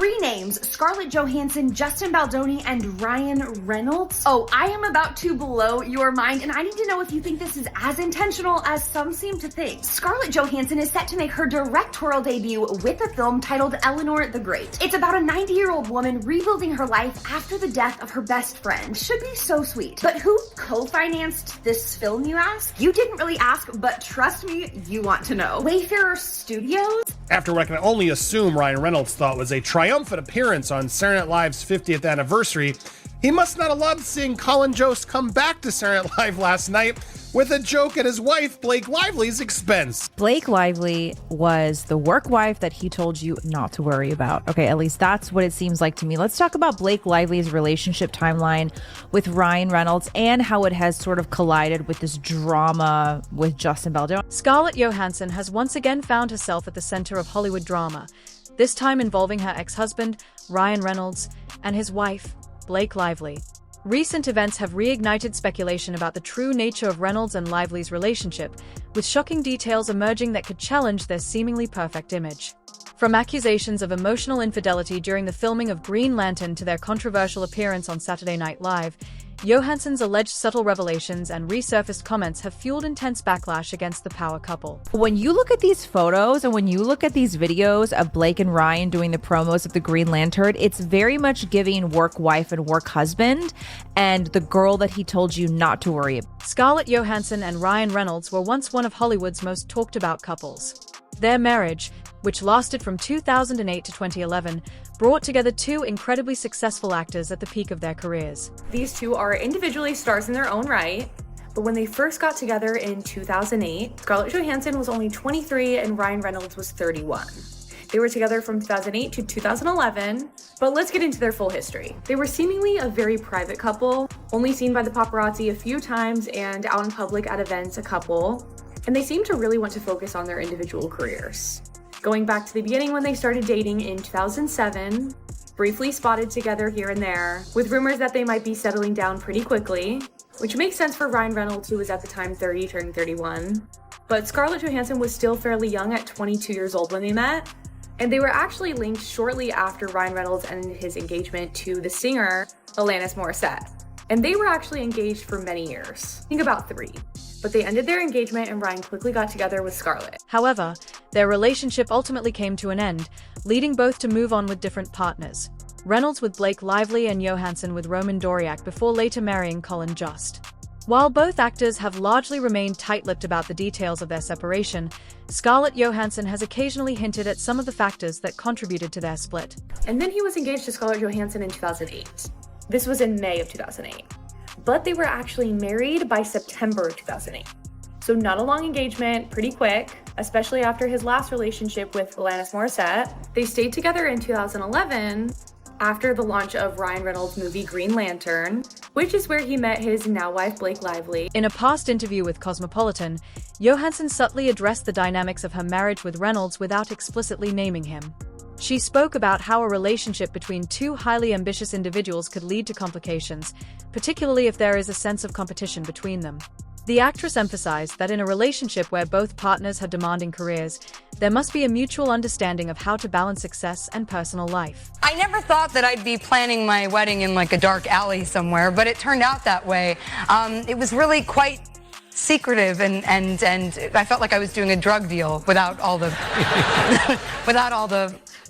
Three names: Scarlett Johansson, Justin Baldoni, and Ryan Reynolds. Oh, I am about to blow your mind, and I need to know if you think this is as intentional as some seem to think. Scarlett Johansson is set to make her directorial debut with a film titled Eleanor the Great. It's about a 90-year-old woman rebuilding her life after the death of her best friend. Should be so sweet. But who co-financed this film, you ask? You didn't really ask, but trust me, you want to know. Wayfarer Studios? After what I can only assume Ryan Reynolds thought was a triumphant appearance on Saturday Night Live's 50th anniversary, he must not have loved seeing Colin Jost come back to Saturday Night Live last night with a joke at his wife, Blake Lively's expense. Blake Lively was the work wife that he told you not to worry about. Okay, at least that's what it seems like to me. Let's talk about Blake Lively's relationship timeline with Ryan Reynolds and how it has sort of collided with this drama with Justin Baldoni. Scarlett Johansson has once again found herself at the center of Hollywood drama, this time involving her ex-husband, Ryan Reynolds, and his wife, Blake Lively. Recent events have reignited speculation about the true nature of Reynolds and Lively's relationship, with shocking details emerging that could challenge their seemingly perfect image. From accusations of emotional infidelity during the filming of Green Lantern to their controversial appearance on Saturday Night Live, Johansson's alleged subtle revelations and resurfaced comments have fueled intense backlash against the power couple. When you look at these photos and when you look at these videos of Blake and Ryan doing the promos of the Green Lantern, it's very much giving work wife and work husband and the girl that he told you not to worry about. Scarlett Johansson and Ryan Reynolds were once one of Hollywood's most talked about couples. Their marriage, which lasted from 2008 to 2011, brought together two incredibly successful actors at the peak of their careers. These two are individually stars in their own right, but when they first got together in 2008, Scarlett Johansson was only 23 and Ryan Reynolds was 31. They were together from 2008 to 2011, but let's get into their full history. They were seemingly a very private couple, only seen by the paparazzi a few times and out in public at events a couple, and they seemed to really want to focus on their individual careers. Going back to the beginning when they started dating in 2007, briefly spotted together here and there, with rumors that they might be settling down pretty quickly, which makes sense for Ryan Reynolds, who was at the time 30, turning 31. But Scarlett Johansson was still fairly young at 22 years old when they met, and they were actually linked shortly after Ryan Reynolds ended his engagement to the singer Alanis Morissette. And they were actually engaged for many years, I think about 3. But they ended their engagement and Ryan quickly got together with Scarlett. However, their relationship ultimately came to an end, leading both to move on with different partners. Reynolds with Blake Lively and Johansson with Roman Doriak before later marrying Colin Jost. While both actors have largely remained tight-lipped about the details of their separation, Scarlett Johansson has occasionally hinted at some of the factors that contributed to their split. And then he was engaged to Scarlett Johansson in 2008. This was in May of 2008. But they were actually married by September 2008. So not a long engagement, pretty quick, especially after his last relationship with Alanis Morissette. They stayed together in 2011 after the launch of Ryan Reynolds' movie Green Lantern, which is where he met his now wife Blake Lively. In a past interview with Cosmopolitan, Johansson subtly addressed the dynamics of her marriage with Reynolds without explicitly naming him. She spoke about how a relationship between two highly ambitious individuals could lead to complications, particularly if there is a sense of competition between them. The actress emphasized that in a relationship where both partners had demanding careers, there must be a mutual understanding of how to balance success and personal life. I never thought that I'd be planning my wedding in like a dark alley somewhere, but it turned out that way. It was really quite secretive and I felt like I was doing a drug deal without all the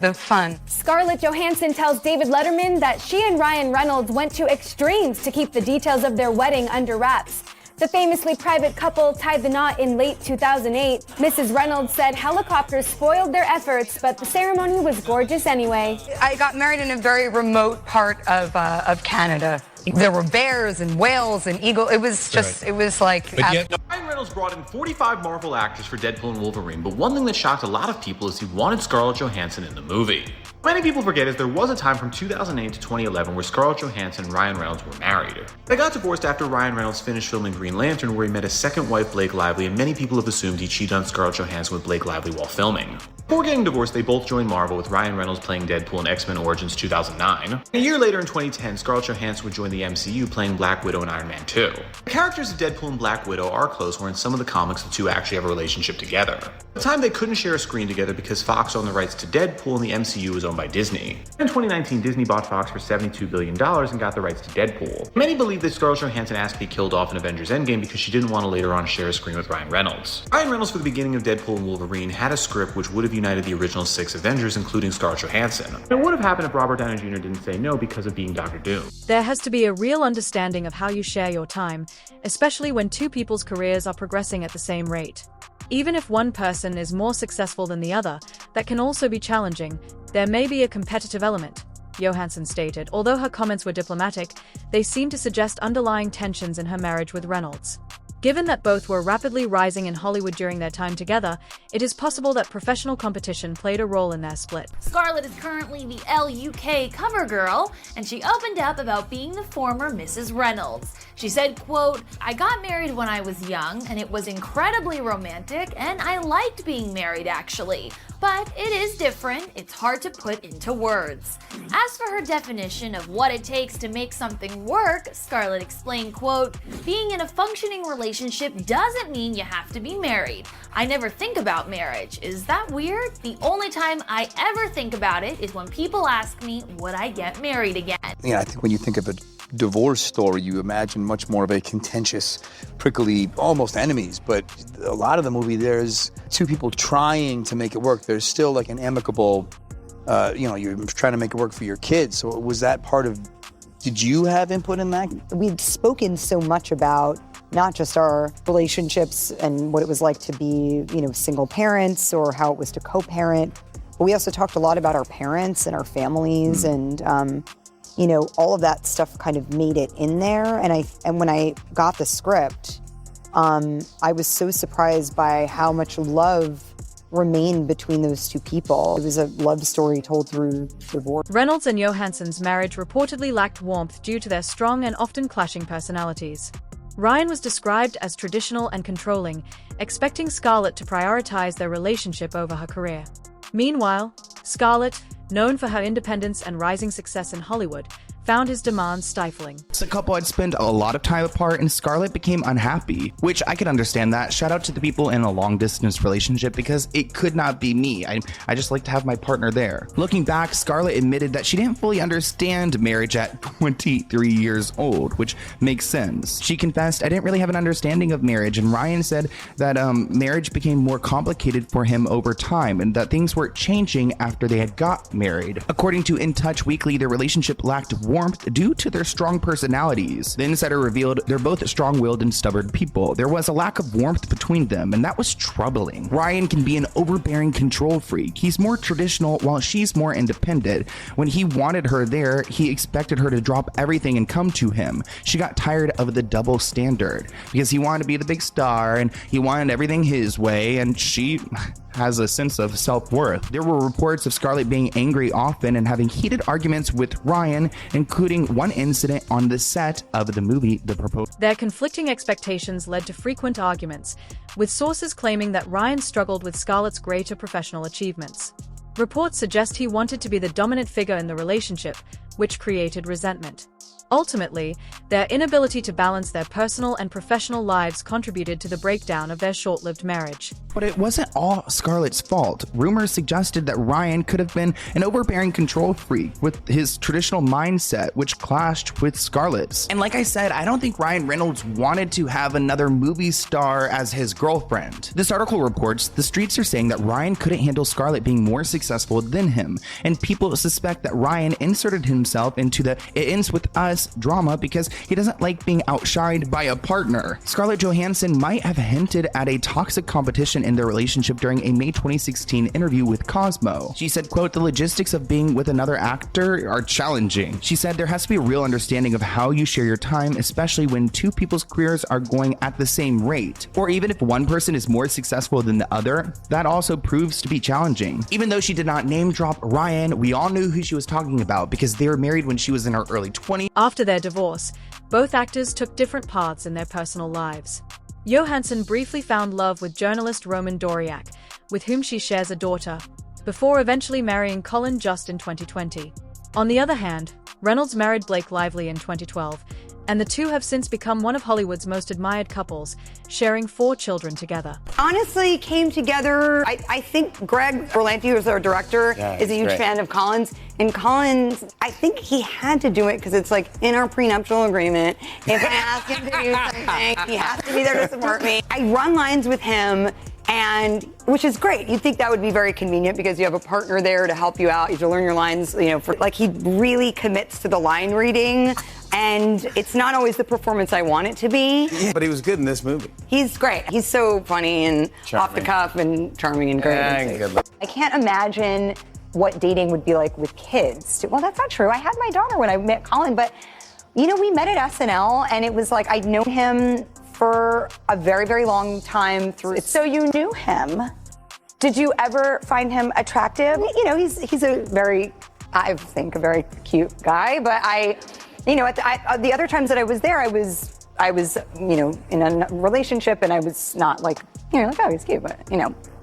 the fun. Scarlett Johansson tells David Letterman that she and Ryan Reynolds went to extremes to keep the details of their wedding under wraps. The famously private couple tied the knot in late 2008. Mrs. Reynolds said helicopters spoiled their efforts, but the ceremony was gorgeous anyway. I got married in a very remote part of Canada. There were bears and whales and eagles. It was just, It was like... Ryan Reynolds brought in 45 Marvel actors for Deadpool and Wolverine, but one thing that shocked a lot of people is he wanted Scarlett Johansson in the movie. Many people forget is there was a time from 2008 to 2011 where Scarlett Johansson and Ryan Reynolds were married. They got divorced after Ryan Reynolds finished filming Green Lantern, where he met his second wife Blake Lively, and many people have assumed he cheated on Scarlett Johansson with Blake Lively while filming. Before getting divorced, they both joined Marvel, with Ryan Reynolds playing Deadpool in X-Men Origins 2009. A year later in 2010, Scarlett Johansson would join the MCU playing Black Widow in Iron Man 2. The characters of Deadpool and Black Widow are close, where in some of the comics the two actually have a relationship together. At the time, they couldn't share a screen together because Fox owned the rights to Deadpool and the MCU was owned by Disney. In 2019, Disney bought Fox for $72 billion and got the rights to Deadpool. Many believe that Scarlett Johansson asked to be killed off in Avengers Endgame because she didn't want to later on share a screen with Ryan Reynolds. Ryan Reynolds, for the beginning of Deadpool and Wolverine, had a script which would have united the original 6 Avengers, including Scarlett Johansson. It would have happened if Robert Downey Jr. didn't say no because of being Dr. Doom. There has to be a real understanding of how you share your time, especially when two people's careers are progressing at the same rate. Even if one person is more successful than the other, that can also be challenging. There may be a competitive element, Johansson stated. Although her comments were diplomatic, they seem to suggest underlying tensions in her marriage with Reynolds. Given that both were rapidly rising in Hollywood during their time together, it is possible that professional competition played a role in their split. Scarlett is currently the LUK cover girl, and she opened up about being the former Mrs. Reynolds. She said, quote, "I got married when I was young, and it was incredibly romantic, and I liked being married actually. But it is different, it's hard to put into words." As for her definition of what it takes to make something work, Scarlett explained, quote, "Being in a functioning relationship doesn't mean you have to be married. I never think about marriage. Is that weird? The only time I ever think about it is when people ask me, would I get married again?" Yeah, I think when you think of a divorce story, you imagine much more of a contentious, prickly, almost enemies. But a lot of the movie, there's two people trying to make it work. There's still like an amicable, you're trying to make it work for your kids. So was that part of, did you have input in that? We'd spoken so much about not just our relationships and what it was like to be, single parents or how it was to co-parent, but we also talked a lot about our parents and our families and, all of that stuff kind of made it in there. And when I got the script, I was so surprised by how much love remained between those two people. It was a love story told through divorce. Reynolds and Johansson's marriage reportedly lacked warmth due to their strong and often clashing personalities. Ryan was described as traditional and controlling, expecting Scarlett to prioritize their relationship over her career. Meanwhile, Scarlett, known for her independence and rising success in Hollywood, found his demands stifling. It's a couple had spent a lot of time apart and Scarlett became unhappy, which I could understand that. Shout out to the people in a long distance relationship because it could not be me. I just like to have my partner there. Looking back, Scarlett admitted that she didn't fully understand marriage at 23 years old, which makes sense. She confessed, "I didn't really have an understanding of marriage," and Ryan said that marriage became more complicated for him over time and that things were changing after they had got married. According to In Touch Weekly, their relationship lacked warmth due to their strong personalities. The insider revealed they're both strong-willed and stubborn people. There was a lack of warmth between them, and that was troubling. Ryan can be an overbearing control freak. He's more traditional while she's more independent. When he wanted her there, he expected her to drop everything and come to him. She got tired of the double standard because he wanted to be the big star and he wanted everything his way, and she has a sense of self-worth. There were reports of Scarlett being angry often and having heated arguments with Ryan, including one incident on the set of the movie The Proposal. Their conflicting expectations led to frequent arguments, with sources claiming that Ryan struggled with Scarlett's greater professional achievements. Reports suggest he wanted to be the dominant figure in the relationship, which created resentment. Ultimately, their inability to balance their personal and professional lives contributed to the breakdown of their short-lived marriage. But it wasn't all Scarlett's fault. Rumors suggested that Ryan could have been an overbearing control freak with his traditional mindset, which clashed with Scarlett's. And like I said, I don't think Ryan Reynolds wanted to have another movie star as his girlfriend. This article reports the streets are saying that Ryan couldn't handle Scarlett being more successful than him, and people suspect that Ryan inserted himself into the "it ends with us" drama because he doesn't like being outshined by a partner. Scarlett Johansson might have hinted at a toxic competition in their relationship during a May 2016 interview with Cosmo. She said, quote, "The logistics of being with another actor are challenging." She said there has to be a real understanding of how you share your time, especially when two people's careers are going at the same rate. Or even if one person is more successful than the other, that also proves to be challenging. Even though she did not name drop Ryan, we all knew who she was talking about because they were married when she was in her early 20s. After their divorce, both actors took different paths in their personal lives. Johansson briefly found love with journalist Roman Doriak, with whom she shares a daughter, before eventually marrying Colin Jost in 2020. On the other hand, Reynolds married Blake Lively in 2012, and the two have since become one of Hollywood's most admired couples, sharing 4 children together. Honestly, came together. I think Greg Berlanti, who's our director, is a huge fan of Colin's. And Colin's, I think he had to do it because it's like in our prenuptial agreement. If I ask him to do something, he has to be there to support me. I run lines with him, and which is great. You'd think that would be very convenient because you have a partner there to help you out. You have to learn your lines, he really commits to the line reading. And it's not always the performance I want it to be. Yeah, but he was good in this movie. He's great. He's so funny and charming. Off the cuff and charming and great. I can't imagine what dating would be like with kids. Well, that's not true. I had my daughter when I met Colin, but we met at SNL, and it was like I'd known him for a very, very long time through. So you knew him. Did you ever find him attractive? He's a very, I think, a very cute guy, but the other times that I was there, I was in a relationship, and I was not like, oh, he's cute, but,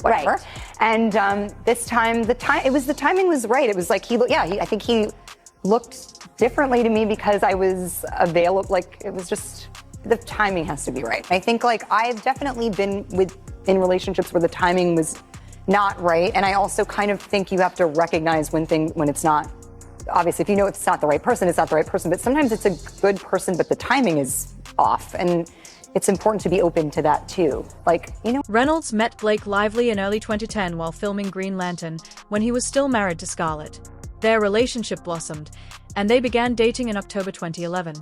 whatever. Right. And this time, the timing was right. It was like, I think he looked differently to me because I was available. Like, it was just, the timing has to be right. I think, I've definitely been in relationships where the timing was not right. And I also kind of think you have to recognize when it's not. Obviously, if it's not the right person, it's not the right person. But sometimes it's a good person, but the timing is off. And it's important to be open to that, too. Reynolds met Blake Lively in early 2010 while filming Green Lantern when he was still married to Scarlett. Their relationship blossomed, and they began dating in October 2011.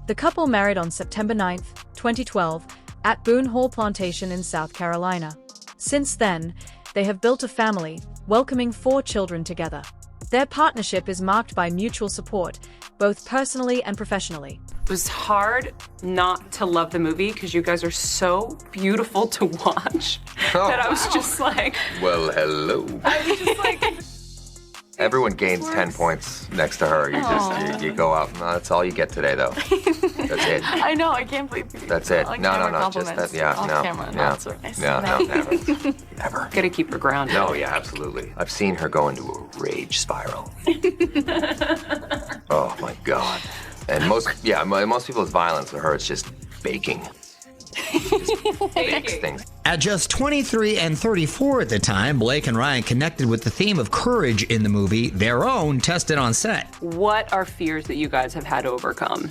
The couple married on September 9, 2012, at Boone Hall Plantation in South Carolina. Since then, they have built a family, welcoming 4 children together. Their partnership is marked by mutual support, both personally and professionally. It was hard not to love the movie because you guys are so beautiful to watch that I was just like... Well, hello. I was just like... Everyone gains 10 points next to her. You go out. No, that's all you get today, though. That's it. I know. I can't believe you. That's it. No. Just that. Yeah. Camera, no. So nice. No. Never. Gotta keep her grounded. No. Yeah. Absolutely. I've seen her go into a rage spiral. Oh my God. And most people's violence with her, it's just baking. Things. At just 23 and 34 at the time, Blake and Ryan connected with the theme of courage in the movie, their own tested on set. What are fears that you guys have had to overcome?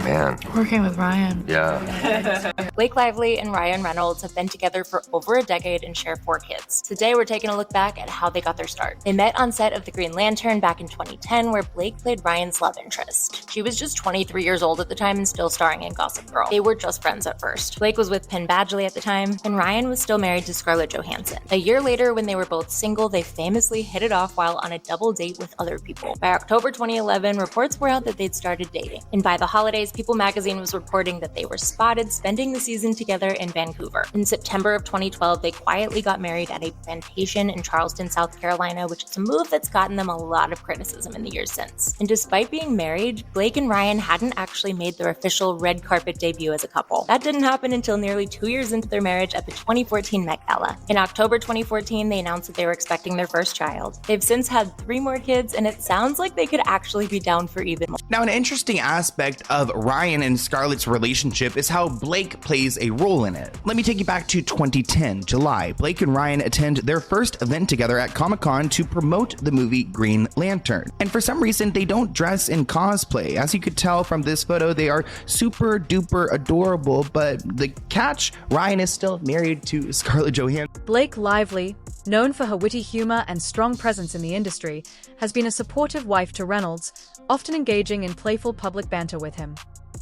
Man. Working with Ryan. Yeah. Blake Lively and Ryan Reynolds have been together for over a decade and share 4 kids. Today, we're taking a look back at how they got their start. They met on set of The Green Lantern back in 2010, where Blake played Ryan's love interest. She was just 23 years old at the time and still starring in Gossip Girl. They were just friends at first. Blake was with Penn Badgley at the time, and Ryan was still married to Scarlett Johansson. A year later, when they were both single, they famously hit it off while on a double date with other people. By October 2011, reports were out that they'd started dating. And by the holidays, People magazine was reporting that they were spotted spending the season together in Vancouver. In September of 2012, they quietly got married at a plantation in Charleston, South Carolina, which is a move that's gotten them a lot of criticism in the years since. And despite being married, Blake and Ryan hadn't actually made their official red carpet debut as a couple. That didn't happen until nearly 2 years into their marriage at the 2014 Met Gala. In October 2014, they announced that they were expecting their first child. They've since had 3 more kids, and it sounds like they could actually be down for even more. Now, an interesting aspect of Ryan and Scarlett's relationship is how Blake plays a role in it. Let me take you back to 2010, July. Blake and Ryan attend their first event together at Comic-Con to promote the movie Green Lantern. And for some reason, they don't dress in cosplay. As you could tell from this photo, they are super duper adorable, but the catch, Ryan is still married to Scarlett Johansson. Blake Lively, known for her witty humor and strong presence in the industry, has been a supportive wife to Reynolds, often engaging in playful public banter with him.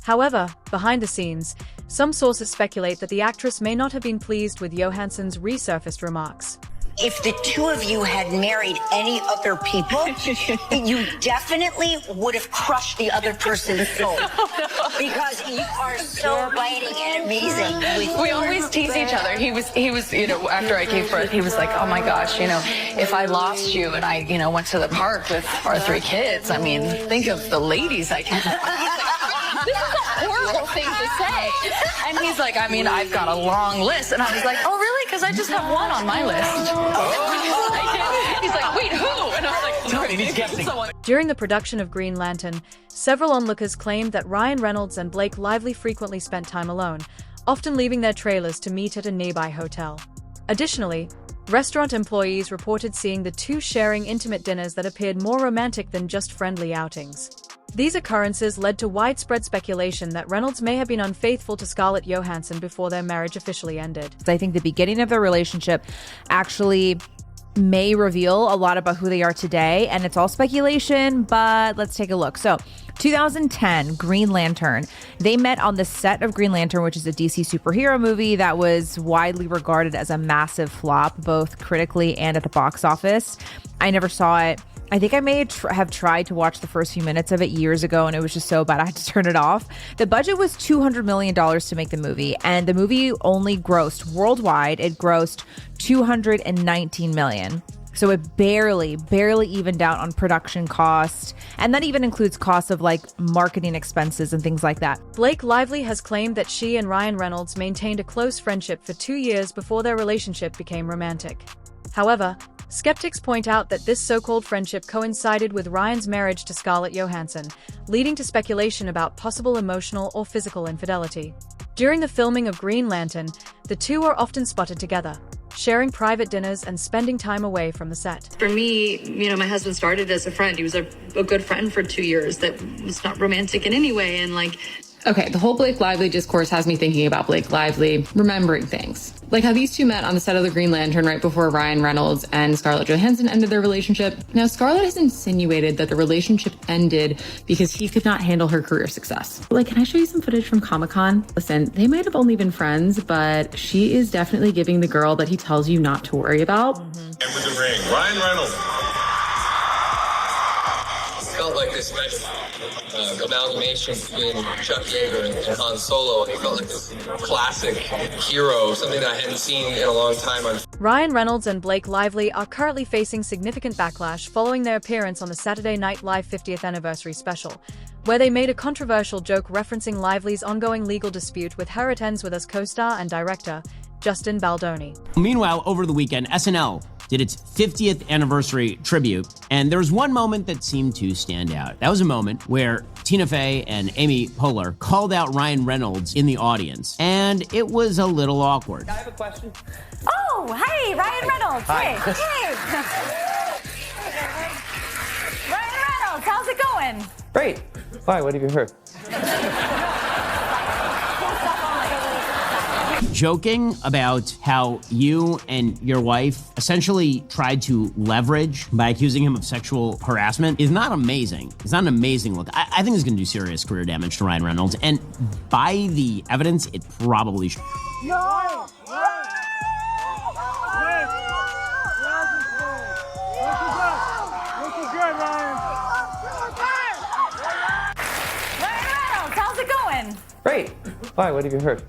However, behind the scenes, some sources speculate that the actress may not have been pleased with Johansson's resurfaced remarks. If the 2 of you had married any other people, you definitely would have crushed the other person's soul. Because you are so biting and amazing. We always tease each other. He was, after I gave birth, he was like, oh my gosh, if I lost you and I, went to the park with our 3 kids, think of the ladies I can. This is a horrible thing to say. And he's like, I've got a long list. And I was like, oh, really? Because I just have 1 on my list. He's like, wait, who? And I was like, Sorry, he's guessing. During the production of Green Lantern, several onlookers claimed that Ryan Reynolds and Blake Lively frequently spent time alone, often leaving their trailers to meet at a nearby hotel. Additionally, restaurant employees reported seeing the two sharing intimate dinners that appeared more romantic than just friendly outings. These occurrences led to widespread speculation that Reynolds may have been unfaithful to Scarlett Johansson before their marriage officially ended. I think the beginning of their relationship actually may reveal a lot about who they are today, and it's all speculation, but let's take a look. So 2010, Green Lantern. They met on the set of Green Lantern, which is a DC superhero movie that was widely regarded as a massive flop, both critically and at the box office. I never saw it. I think I may have tried to watch the first few minutes of it years ago, and it was just so bad I had to turn it off. The budget was $200 million to make the movie, and the movie only grossed worldwide. It grossed $219 million. So it barely evened out on production costs. And that even includes costs of like marketing expenses and things like that. Blake Lively has claimed that she and Ryan Reynolds maintained a close friendship for 2 years before their relationship became romantic. However, skeptics point out that this so-called friendship coincided with Ryan's marriage to Scarlett Johansson, leading to speculation about possible emotional or physical infidelity. During the filming of Green Lantern, the two are often spotted together, sharing private dinners and spending time away from the set. For me, my husband started as a friend. He was a good friend for 2 years that was not romantic in any way. And okay, the whole Blake Lively discourse has me thinking about Blake Lively remembering things. Like how these two met on the set of the Green Lantern right before Ryan Reynolds and Scarlett Johansson ended their relationship. Now, Scarlett has insinuated that the relationship ended because he could not handle her career success. Can I show you some footage from Comic-Con? Listen, they might have only been friends, but she is definitely giving the girl that he tells you not to worry about. And with the ring, Ryan Reynolds. Felt like this nice amalgamation between Chuck Yeager and Han Solo. He felt like this classic hero, something that I hadn't seen in a long time. Ryan Reynolds and Blake Lively are currently facing significant backlash following their appearance on the Saturday Night Live 50th anniversary special, where they made a controversial joke referencing Lively's ongoing legal dispute with Her It Ends With Us co-star and director Justin Baldoni. Meanwhile, over the weekend, SNL did its 50th anniversary tribute, and there was one moment that seemed to stand out. That was a moment where Tina Fey and Amy Poehler called out Ryan Reynolds in the audience, and it was a little awkward. I have a question. Oh, hey, Ryan Reynolds. Hi. Hey. Ryan Reynolds, how's it going? Great. Why? What have you heard? Joking about how you and your wife essentially tried to leverage by accusing him of sexual harassment is not amazing. It's not an amazing look. I think it's going to do serious career damage to Ryan Reynolds, and by the evidence, it probably should. No! How's it going? Great. Why? What have you heard?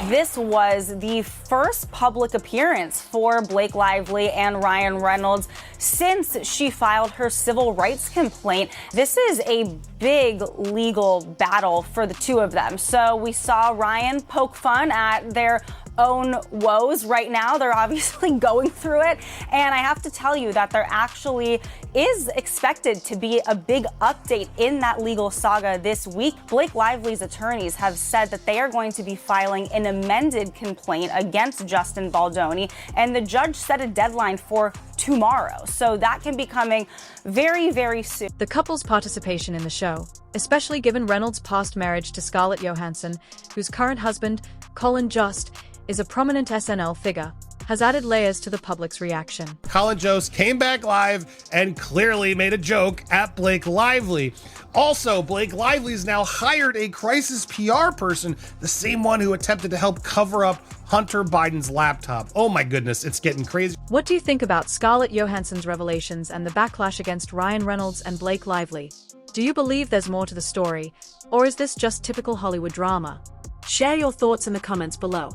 This was the first public appearance for Blake Lively and Ryan Reynolds since she filed her civil rights complaint. This is a big legal battle for the two of them. So we saw Ryan poke fun at their own woes. Right now, they're obviously going through it. And I have to tell you that there actually is expected to be a big update in that legal saga this week. Blake Lively's attorneys have said that they are going to be filing an amended complaint against Justin Baldoni, and the judge set a deadline for tomorrow. So that can be coming very, very soon. The couple's participation in the show, especially given Reynolds' past marriage to Scarlett Johansson, whose current husband, Colin Jost, is a prominent SNL figure, has added layers to the public's reaction. Colin Jost came back live and clearly made a joke at Blake Lively. Also, Blake Lively's now hired a crisis PR person, the same one who attempted to help cover up Hunter Biden's laptop. Oh my goodness, it's getting crazy. What do you think about Scarlett Johansson's revelations and the backlash against Ryan Reynolds and Blake Lively? Do you believe there's more to the story, or is this just typical Hollywood drama? Share your thoughts in the comments below.